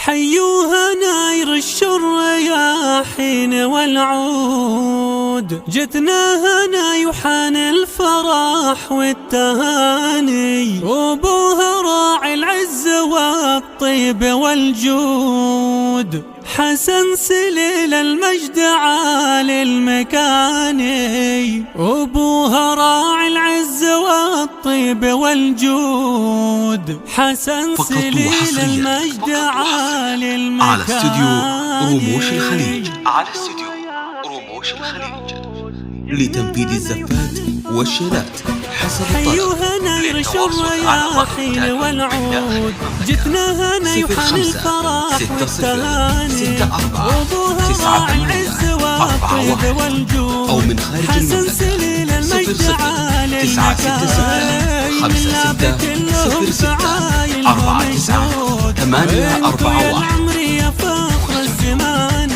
حيوها ناير الرياحين والعود، جتنا هنا يحان الفرح والتهاني، وابوها راعي العز والطيب والجود، حسن سليل المجد عالي المكاني، وابوها راعي العز والطيب والجود، حسن سليل المجد عالي المكاني. على استوديو رموش الخليج، على استوديو رموش الخليج لتنفيذ الزفات والشيلات حسب الطلب. حيوها ناير الرياحين والعود، جتنا هنا يحان الفرح والتهاني، وابوها راعي العز والطيب والجود، أو من خارج حسن سليل المجد عالي المكاني، لابد كلهم بعايلهم مشهود، العمري يا فخر الزمان،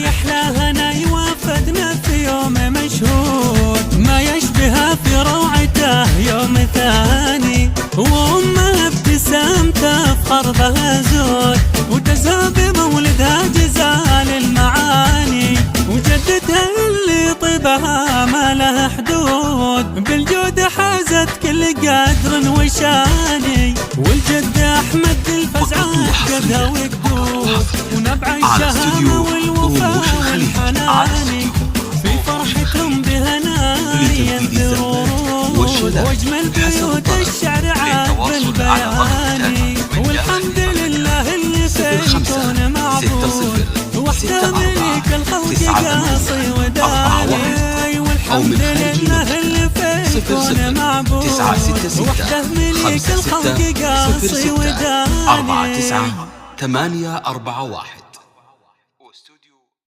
يحلى هنا يوافدنا في يوم مشهود، ما يشبهها في روعته يوم ثاني، وامها ابتسامته فخر بها زود، وتزهى بمولدها جزال المعاني، وجدتها اللي طيبها ما لها حدود، بالجود حازت كل قدر وشاني، والجد احمد الفزعات قدها وقدود، ونبع الشهامه والوفاء والحناني، في فرحتهم بهنايا ينذرون، واجمل بيوت الشعر عاد بالبياني، والحمد لله اللي فيكون معبود، وحده ملك الخلق قاصي وداني، والحمد لله اللي فيكون معبود، وحده ملك الخلق قاصي وداني. 49 841